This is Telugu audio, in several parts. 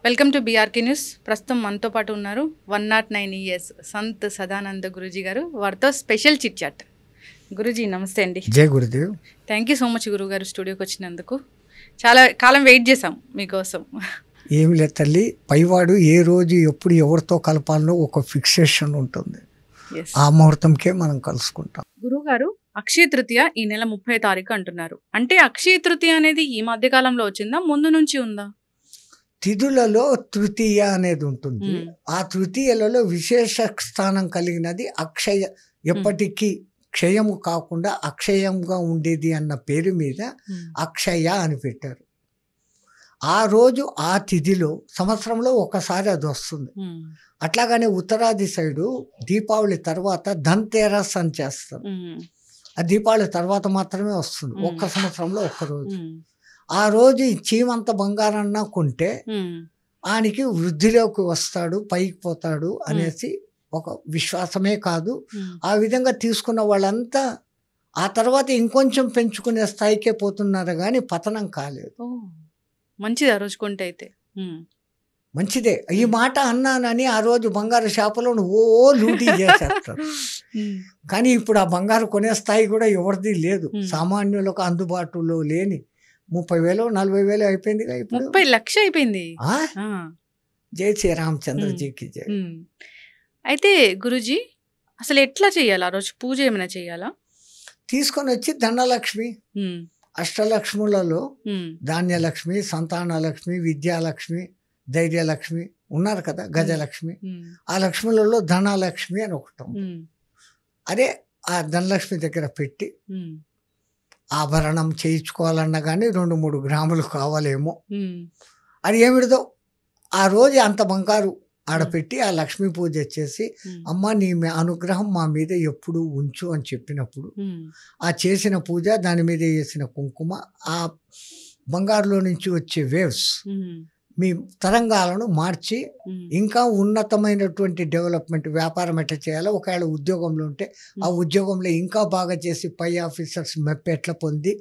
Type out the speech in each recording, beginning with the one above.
Welcome to BRK news. ప్రస్తుతం మనతో పాటు ఉన్నారు 109 ఇయర్స్ సంత్ సదానంద గురూజీ గారు. వారితో స్పెషల్ చిట్ చాట్. గురూజీ నమస్తే అండి. జై Gurudev. Thank you so much గురువు గారు స్టూడియోకి వచ్చినందుకు. చాలా కాలం వెయిట్ చేసాం మీకోసం. ఏమి లేదు తల్లి, పైవాడు ఏ రోజు ఎప్పుడు ఎవరితో కలపాలో ఒక ఫిక్సేషన్ ఉంటుంది. ఆ ముహూర్తంకే మనం కలుసుకుంటాం. గురువు గారు, అక్షయ తృతీయ ఈ నెల 30వ తారీఖు అంటున్నారు. అంటే అక్షయ తృతీయ అనేది ఈ మధ్య కాలంలో వచ్చిందా, ముందు నుంచి ఉందా? తిథులలో తృతీయ అనేది ఉంటుంది. ఆ తృతీయలలో విశేష స్థానం కలిగినది అక్షయ. ఎప్పటికీ క్షయము కాకుండా అక్షయంగా ఉండేది అన్న పేరు మీద అక్షయ అని పెట్టారు. ఆ రోజు ఆ తిథిలో సంవత్సరంలో ఒకసారి అది వస్తుంది. అట్లాగానే ఉత్తరాది సైడు దీపావళి తర్వాత ధన్తేరస్ అని చేస్తారు. ఆ దీపావళి తర్వాత మాత్రమే వస్తుంది, ఒక్క సంవత్సరంలో ఒక్కరోజు. ఆ రోజు చీమంత బంగారన్నా కొంటే ఆయనకి వృద్ధిలోకి వస్తాడు, పైకి పోతాడు అనేసి ఒక విశ్వాసమే కాదు. ఆ విధంగా తీసుకున్న వాళ్ళంతా ఆ తర్వాత ఇంకొంచెం పెంచుకునే స్థాయికే పోతున్నారు కానీ పతనం కాలేదు. మంచిది ఆ రోజు కొంటే. అయితే మంచిదే. ఈ మాట అన్నానని ఆ రోజు బంగారు షాపులో లూటీ చేసేస్తారు. కానీ ఇప్పుడు ఆ బంగారు కొనే స్థాయి కూడా ఎవరిది లేదు. సామాన్యులకు అందుబాటులో లేని 30,000 40,000 అయిపోయింది. 30 లక్షలు అయిపోయింది. జై శ్రీరామచంద్రజీకి జై. అయితే గురుజీ, అసలు ఎట్లా చేయాలి ఆ రోజు? పూజ ఏమైనా చేయాలా? తీసుకొని వచ్చి ధనలక్ష్మి, అష్టలక్ష్ములలో ధాన్యలక్ష్మి, సంతానలక్ష్మి, విద్యాలక్ష్మి, ధైర్యలక్ష్మి ఉన్నారు కదా, గజలక్ష్మి. ఆ లక్ష్ములలో ధనలక్ష్మి అని ఒకటి. అదే ఆ ధనలక్ష్మి దగ్గర పెట్టి ఆభరణం చేయించుకోవాలన్నా కానీ 2-3 గ్రాములు కావాలేమో. అది ఏమిటిదో ఆ రోజు అంత బంగారు ఆడపెట్టి ఆ లక్ష్మీ పూజ చేసి, అమ్మ నీ అనుగ్రహం మా మీద ఎప్పుడు ఉంచు అని చెప్పినప్పుడు ఆ చేసిన పూజ, దాని మీద వేసిన కుంకుమ, ఆ బంగారులో నుంచి వచ్చే వేవ్స్ మీ తరంగాలను మార్చి ఇంకా ఉన్నతమైనటువంటి డెవలప్మెంట్, వ్యాపారం ఎట్లా చేయాలో, ఒకవేళ ఉద్యోగంలో ఉంటే ఆ ఉద్యోగంలో ఇంకా బాగా చేసి పై ఆఫీసర్స్ మెప్పు ఎట్లా పొంది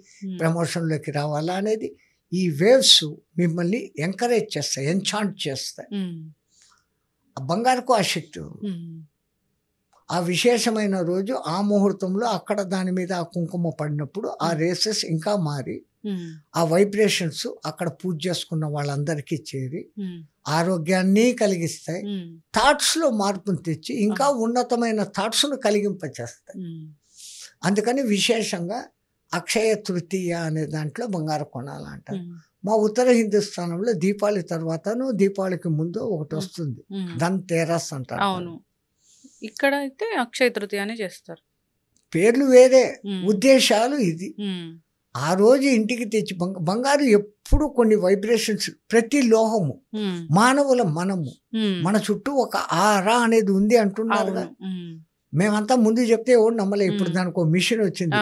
ప్రమోషన్లోకి రావాలా అనేది ఈ వేవ్స్ మిమ్మల్ని ఎంకరేజ్ చేస్తాయి, ఎన్చాంట్ చేస్తాయి. ఆ బంగారుకు ఆ శక్తి ఉంది. ఆ విశేషమైన రోజు ఆ ముహూర్తంలో అక్కడ దాని మీద ఆ కుంకుమ పడినప్పుడు ఆ రేసెస్ ఇంకా మారి ఆ వైబ్రేషన్స్ అక్కడ పూజ చేసుకున్న వాళ్ళందరికీ చేరి ఆరోగ్యాన్ని కలిగిస్తాయి. థాట్స్లో మార్పును తెచ్చి ఇంకా ఉన్నతమైన థాట్స్ను కలిగింపచేస్తాయి. అందుకని విశేషంగా అక్షయ తృతీయ అనే దాంట్లో బంగారు కొనాలంటారు. మా ఉత్తర హిందుస్థానంలో దీపావళి తర్వాతను దీపావళికి ముందు ఒకటి వస్తుంది, ధన్తేరస్ అంటారు. అవును, ఇక్కడ అయితే అక్షయ తృతీయ అని చేస్తారు. పేర్లు వేరే, ఉద్దేశాలు ఇది. ఆ రోజు ఇంటికి తెచ్చి బంగారు ఎప్పుడు కొన్ని వైబ్రేషన్స్, ప్రతి లోహము మానవుల మనము, మన చుట్టూ ఒక ఆరా అనేది ఉంది అంటున్నారు. మేమంతా ముందు చెప్తే ఎవరు నమ్మలే. ఇప్పుడు దానికి ఒక మిషన్ వచ్చింది,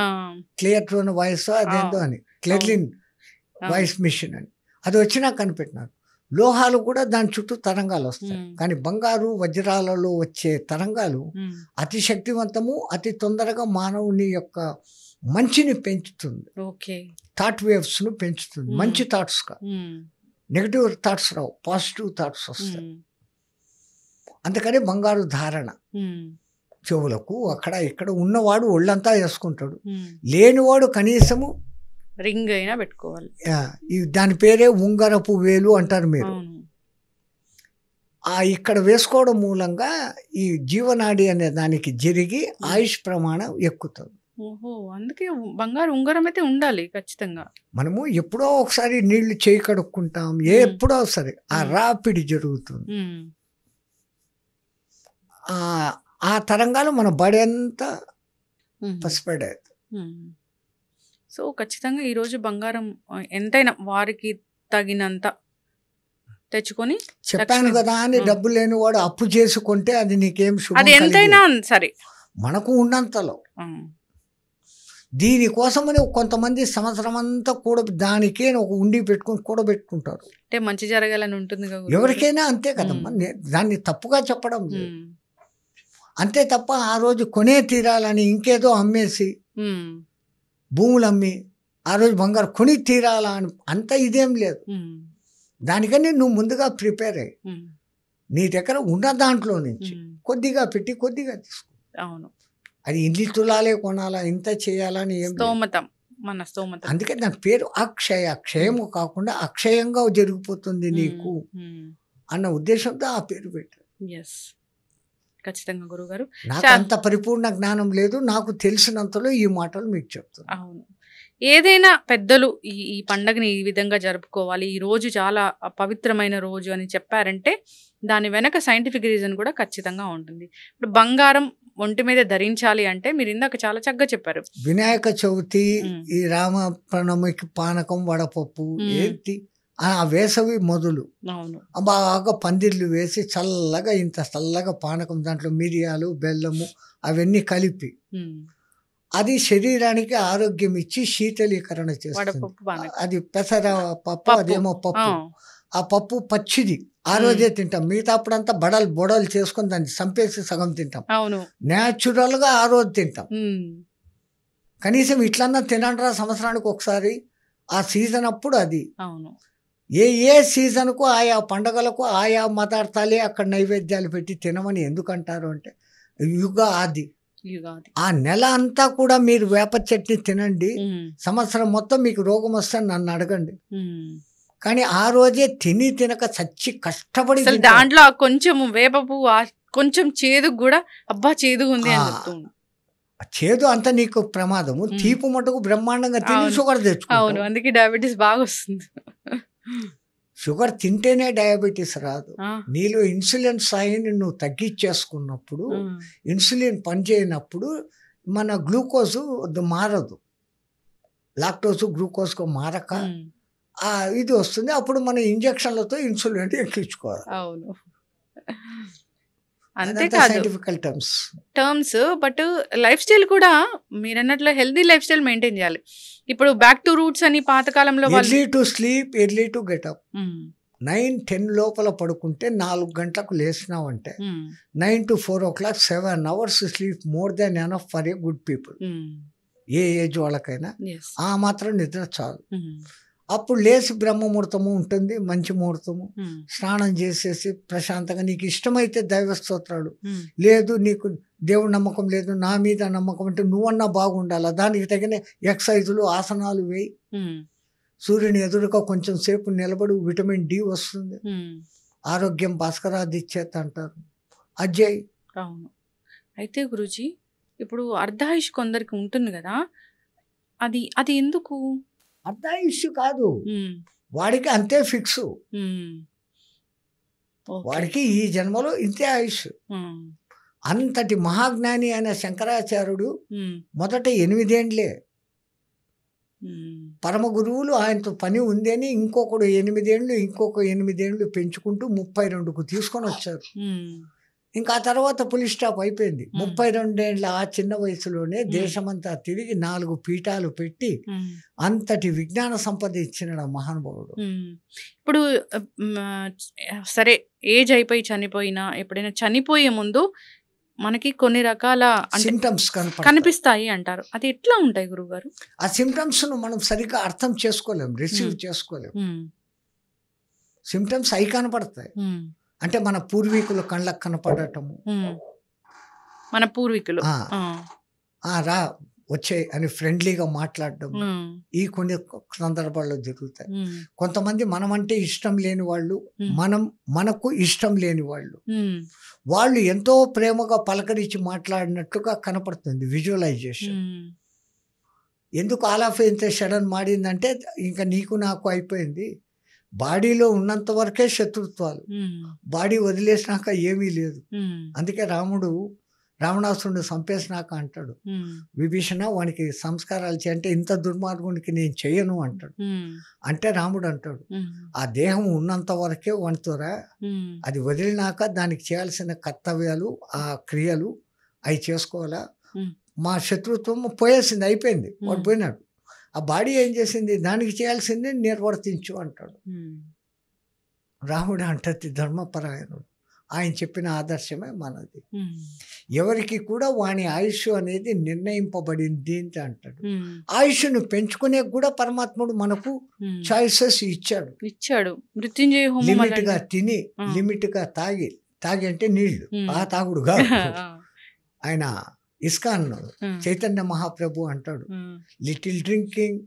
క్లియర్ వాయిస్ అదేందో అని, క్లెర్లిన్ వాయిస్ మిషన్ అని. అది వచ్చినా కనిపెట్టినారు. లోహాలు కూడా దాని చుట్టూ తరంగాలు వస్తాయి. కానీ బంగారు వజ్రాలలో వచ్చే తరంగాలు అతి శక్తివంతము, అతి తొందరగా మానవుని యొక్క మంచిని పెంచుతుంది. థాట్ వేవ్స్ను పెంచుతుంది. మంచి థాట్స్ కా, నెగిటివ్ థాట్స్ రావు, పాజిటివ్ థాట్స్ వస్తాయి. అందుకని బంగారు ధారణ చెవులకు అక్కడ ఇక్కడ ఉన్నవాడు ఒళ్ళంతా వేసుకుంటాడు, లేనివాడు కనీసము రింగ్ అయినా పెట్టుకోవాలి. దాని పేరే ఉంగరపు వేలు అంటారు మీరు. ఇక్కడ వేసుకోవడం మూలంగా ఈ జీవనాడి అనే దానికి జరిగి ఆయుష్ ప్రమాణం ఎక్కుతుంది. అందుకే బంగారు ఉంగరం అయితే ఉండాలి ఖచ్చితంగా. మనము ఎప్పుడో ఒకసారి నీళ్లు చేయి కడుక్కుంటాం, ఎప్పుడో సరే ఆ రాపిడి జరుగుతుంది. ఆ తరంగాలు మన బడి అంతా పసిపడేది. సో ఖచ్చితంగా ఈరోజు బంగారం ఎంతైనా వారికి తగినంత తెచ్చుకొని, చెప్పాను కదా అని డబ్బు లేని వాడు అప్పు చేసుకుంటే అది నీకేం శుభం, అది ఎంతైనా సరే మనకు ఉన్నంతలో. దీనికోసమని కొంతమంది సంవత్సరం అంతా దానికే ఒక ఉండి పెట్టుకుని కూడబెట్టుకుంటారు. అంటే మంచి జరగాలని ఉంటుంది ఎవరికైనా, అంతే కదమ్మా. దాన్ని తప్పుగా చెప్పడం లేదు, అంతే తప్ప ఆ రోజు కొనే తీరాలని ఇంకేదో అమ్మేసి భూములు అమ్మి ఆ రోజు బంగారు కొని తీరాలా అని అంత ఇదేం లేదు. దానికని నువ్వు ముందుగా ప్రిపేర్ అయ్యి నీ దగ్గర ఉన్న దాంట్లో నుంచి కొద్దిగా పెట్టి కొద్దిగా తీసుకో. అవును, అది ఇన్ని తులాలే కొనాలా, ఇంత చేయాలని ఏం లేదు. స్తోమతం, మన స్తోమతం. అందుకే దాని పేరు అక్షయ. క్షయము కాకుండా అక్షయంగా జరిగిపోతుంది నీకు అన్న ఉద్దేశంతో ఆ పేరు పెట్టారు. ఎస్, ఖచ్చితంగా గురుగారు. నాకు అంత పరిపూర్ణ జ్ఞానం లేదు, నాకు తెలిసినంతలో ఈ మాటలు మీకు చెప్తాను. అవును, ఏదైనా పెద్దలు ఈ పండగని ఈ విధంగా జరుపుకోవాలి, ఈ రోజు చాలా పవిత్రమైన రోజు అని చెప్పారంటే దాని వెనక సైంటిఫిక్ రీజన్ కూడా ఖచ్చితంగా ఉంటుంది. ఇప్పుడు బంగారం ఒంటి మీద ధరించాలి అంటే మీరు ఇందాక చాలా చక్కగా చెప్పారు. వినాయక చవితి, ఈ రామ ప్రణమికి పానకం, వడపప్పు ఏంటి ఆ వేసవి మొదలు బాగా పందిర్లు వేసి చల్లగా ఇంత చల్లగా పానకం, దాంట్లో మిరియాలు, బెల్లము అవన్నీ కలిపి అది శరీరానికి ఆరోగ్యం ఇచ్చి శీతలీకరణ చేస్తుంది. అది పెసర పప్పు, అదేమో పప్పు. ఆ పప్పు పచ్చిది ఆ రోజే తింటాం, మిగతా అప్పుడంతా బొడలు చేసుకొని దాన్ని చంపేసి సగం తింటాం. న్యాచురల్ గా ఆ రోజు తింటాం. కనీసం ఇట్లన్నా తినంటారా సంవత్సరానికి ఒకసారి, ఆ సీజన్ అప్పుడు. అది ఏ సీజన్కు ఆయా పండగలకు ఆయా మతార్థాలే అక్కడ నైవేద్యాలు పెట్టి తినమని ఎందుకంటారు అంటే యుగాది. ఆ నెల అంతా కూడా మీరు వేప చట్నీ తినండి, సంవత్సరం మొత్తం మీకు రోగం వస్తే నన్ను అడగండి. కానీ ఆ రోజే తినక చచ్చి కష్టపడి దాంట్లో కొంచెం వేప పువ్వు కొంచెం చేదు కూడా అబ్బా చేదు ఉంది అని చెప్తుంది. చేదు అంత నీకు ప్రమాదము, తీపి మటుకు బ్రహ్మాండంగా తిని షుగర్ తెచ్చుకో. అందుకే డయాబెటీస్ బాగా వస్తుంది. షుగర్ తింటేనే డయాబెటీస్ రాదు. నీలో ఇన్సులిన్ స్థాయిని నువ్వు తగ్గించేసుకున్నప్పుడు, ఇన్సులిన్ పనిచేయనప్పుడు మన గ్లూకోజు మారదు, లాక్టోజ్ గ్లూకోజ్కు మారక ఇది వస్తుంది. అప్పుడు మన ఇంజక్షన్లతో ఇన్సులిన్ ఎక్కించుకోవాలి. అవును, అంతేకాదు టర్మ్స్, బట్ లైఫ్ స్టైల్ కూడా మీరు అన్నట్లు హెల్దీ లైఫ్ స్టైల్ మెయింటైన్ చేయాలి. ఇప్పుడు బ్యాక్ టు రూట్స్ అని పాతకాలంలో early to sleep, early to get up. 9-10 లోపల పడుకుంటే 4 గంటలకు లేచినావంటే 9 to 4 o'clock 7 hours sleep more than enough for a good people. A age వాళ్ళకైనా ఆ మాత్రం నిద్ర చాలు. అప్పుడు లేచి బ్రహ్మ ముహూర్తము ఉంటుంది, మంచి ముహూర్తము, స్నానం చేసేసి ప్రశాంతంగా నీకు ఇష్టమైతే దైవ స్తోత్రాలు, లేదు నీకు దేవుడి నమ్మకం లేదు, నా మీద నమ్మకం అంటే నువ్వన్నా బాగుండాలా, దానికి తగిన ఎక్సర్సైజులు, ఆసనాలు వేయి. సూర్యుని ఎదురుగా కొంచెం సేపు నిలబడి, విటమిన్ డి వస్తుంది. ఆరోగ్యం భాస్కరాది ఇచ్చేత అంటారు, అజయ్. అవును. అయితే గురూజీ, ఇప్పుడు అర్ధాయుష్ కొందరికి ఉంటుంది కదా, అది ఎందుకు? అర్ధాయుష్ కాదు, వాడికి అంతే ఫిక్స్. వాడికి ఈ జన్మలో ఇంతే ఆయుష్. అంతటి మహాజ్ఞాని అయిన శంకరాచార్యుడు మొదట 8 ఏండ్లే. పరమ గురువులు ఆయనతో పని ఉంది అని ఇంకొకడు 8 ఏండ్లు, ఇంకొక 8 ఏండ్లు పెంచుకుంటూ 32కు తీసుకొని వచ్చారు. ఇంకా ఆ తర్వాత పులి స్టాప్ అయిపోయింది. 32 ఏండ్ల ఆ చిన్న వయసులోనే దేశమంతా తిరిగి 4 పీఠాలు పెట్టి అంతటి విజ్ఞాన సంపద ఇచ్చిన మహానుభావుడు. ఇప్పుడు సరే, ఏజ్ అయిపోయి చనిపోయినా, ఎప్పుడైనా చనిపోయే ముందు మనకి కొన్ని రకాల సిమ్టమ్స్ కనిపిస్తాయి అంటారు. అది ఎట్లా ఉంటాయి గురువుగారు? ఆ సిమ్టమ్స్ ను మనం సరిగ్గా అర్థం చేసుకోలేం, రిసీవ్ చేసుకోలేం. సిమ్టమ్స్ అవి కనపడతాయి అంటే మన పూర్వీకులు కళ్ళకు కనపడటము, మన పూర్వీకులు రా వచ్చే అని ఫ్రెండ్లీగా మాట్లాడడం, ఈ కొన్ని సందర్భాల్లో జరుగుతాయి. కొంతమంది మనం అంటే ఇష్టం లేని వాళ్ళు, మనకు ఇష్టం లేని వాళ్ళు ఎంతో ప్రేమగా పలకరించి మాట్లాడినట్లుగా కనపడుతుంది విజువలైజేషన్. ఎందుకు ఆల్ ఆఫ్ ఇంత సడన్ మాడిందంటే ఇంకా నీకు నాకు అయిపోయింది. బాడీలో ఉన్నంత వరకే శత్రుత్వాలు, బాడీ వదిలేసినాక ఏమీ లేదు. అందుకే రావణాసురుడిని చంపేసినాక అంటాడు, విభీషణ వానికి సంస్కారాలు చేయంటే ఇంత దుర్మార్గునికి నేను చెయ్యను అంటాడు. అంటే రాముడు అంటాడు, ఆ దేహం ఉన్నంత వరకే వంతురా, అది వదిలినాక దానికి చేయాల్సిన కర్తవ్యాలు, ఆ క్రియలు అవి చేసుకోవాలా. మా శత్రుత్వం పోయేసింది, అయిపోయింది, వాడు పోయినాడు. ఆ బాడీ ఏం చేసింది, దానికి చేయాల్సింది నిర్వర్తించు అంటాడు. రాముడు అంటది ధర్మపరాయణుడు, ఆయన చెప్పిన ఆదర్శమే మనది. ఎవరికి కూడా వాని ఆయుష్ అనేది నిర్ణయింపబడింది అని అంటాడు. ఆయుష్ను పెంచుకునే కూడా పరమాత్ముడు మనకు చాయిసెస్ ఇచ్చాడు. మృత్యుంజయ హోమం లిమిట్ గా తిని, లిమిట్ గా తాగి అంటే నీళ్లు, ఆ తాగుడు కాదు. ఆయన ఇస్కాన్ చైతన్య మహాప్రభు అంటాడు, లిటిల్ డ్రింకింగ్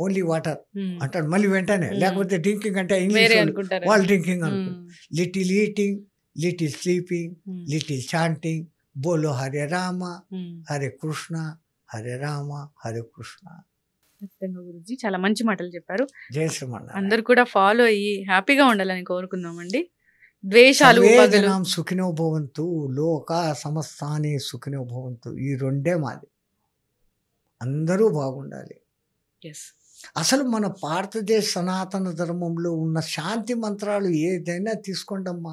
ఓన్లీ వాటర్ అంటాడు. మళ్ళీ వెంటనే లేకపోతే డ్రింకింగ్ అంటే ఇంగ్లీష్ వాళ్ళు డ్రింకింగ్ అనుకుంటారు. Little eating, little sleeping, little chanting, బోలో హరే రామ హరే కృష్ణ, హరే రామ హరే కృష్ణ. గురుజీ చాలా మంచి మాటలు చెప్పారు. జయ శ్రీమన్. అందరు కూడా ఫాలో అయ్యి హ్యాపీగా ఉండాలని కోరుకుందామండి. ద్వేషాలు సుఖినో భవంతు, లోక సమస్తాని సుఖినో భవంతు, ఈ రెండే మాది. అందరూ బాగుండాలి. అసలు మన భారతదేశ సనాతన ధర్మంలో ఉన్న శాంతి మంత్రాలు ఏదైనా తీసుకోండమ్మా.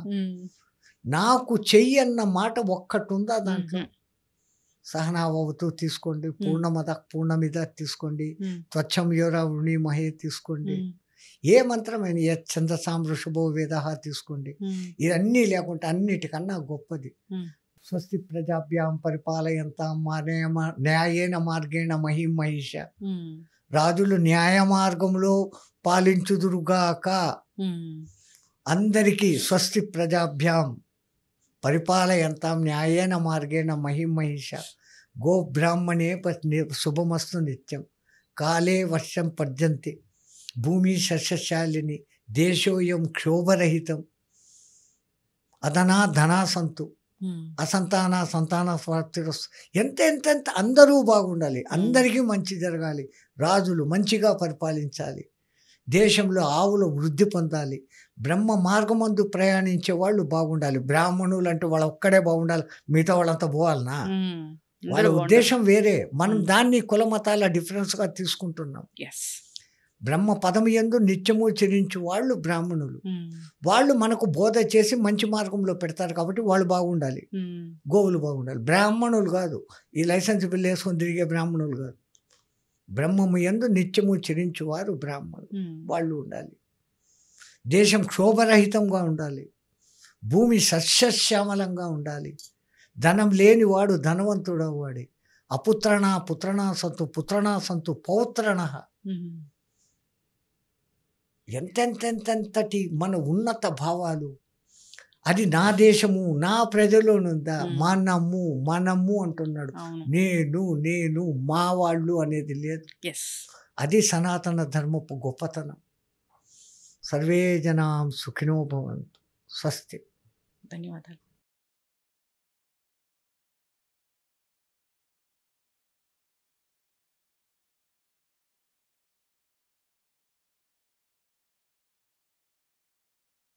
నాకు చెయ్యి అన్న మాట ఒక్కటి ఉందా దాంట్లో? సహనావతు తీసుకోండి, పూర్ణమద పూర్ణమిద తీసుకోండి, త్వచ్చం యోరా వృణిమహే తీసుకోండి, ఏ మంత్రమైన ఛందసాం ఋషభో వేద తీసుకోండి. ఇవన్నీ లేకుంటే అన్నిటికన్నా గొప్పది స్వస్తి ప్రజాభ్యాం పరిపాలయంతాం న్యాయేన మార్గేణ మహిం మహిష. రాజులు న్యాయ మార్గంలో పాలించుదురుగాక. అందరికీ స్వస్తి ప్రజాభ్యాం పరిపాలయంతాం న్యాయేన మార్గేణ మహిం మహిష. గో బ్రాహ్మణే శుభమస్తు నిత్యం, కాలే వర్షం పర్జంతి, భూమి సస్యశాలిని, దేశోయం క్షోభరహితం, అదనా ధనా సంతు, అసంతాన సంతాన స్వార్థిరస్తు. ఎంత అందరూ బాగుండాలి, అందరికీ మంచి జరగాలి, రాజులు మంచిగా పరిపాలించాలి, దేశంలో ఆవులు వృద్ధి పొందాలి, బ్రహ్మ మార్గమందు ప్రయాణించే వాళ్ళు బాగుండాలి. బ్రాహ్మణులు అంటే వాళ్ళు ఒక్కడే బాగుండాలి, మిగతా వాళ్ళంతా పోవాలనా? వాళ్ళ ఉద్దేశం వేరే. మనం దాన్ని కుల మతాల డిఫరెన్స్గా తీసుకుంటున్నాం. బ్రహ్మ పదము యందు నిత్యము చరించు వాళ్ళు బ్రాహ్మణులు. వాళ్ళు మనకు బోధ చేసి మంచి మార్గంలో పెడతారు కాబట్టి వాళ్ళు బాగుండాలి, గోవులు బాగుండాలి. బ్రాహ్మణులు కాదు, ఈ లైసెన్స్ బిల్లు వేసుకొని తిరిగే బ్రాహ్మణులు కాదు. బ్రహ్మము యందు నిత్యము చరించు వారు బ్రాహ్మణులు, వాళ్ళు ఉండాలి. దేశం క్షోభరహితంగా ఉండాలి, భూమి సస్యశ్యామలంగా ఉండాలి, ధనం లేనివాడు ధనవంతుడవాడే, అపుత్రణ పుత్రణ సంతు పుత్రణ సంతు పౌత్రణ. ఎంతెంతెంతటి మన ఉన్నత భావాలు. అది నా దేశము, నా ప్రజలోనుందా, మనము అంటున్నాడు. నేను మా వాళ్ళు అనేది లేదు. అది సనాతన ధర్మపు గొప్పతనం. సర్వే జనాం సుఖినో భవంతు. స్వస్తి. ధన్యవాదాలు.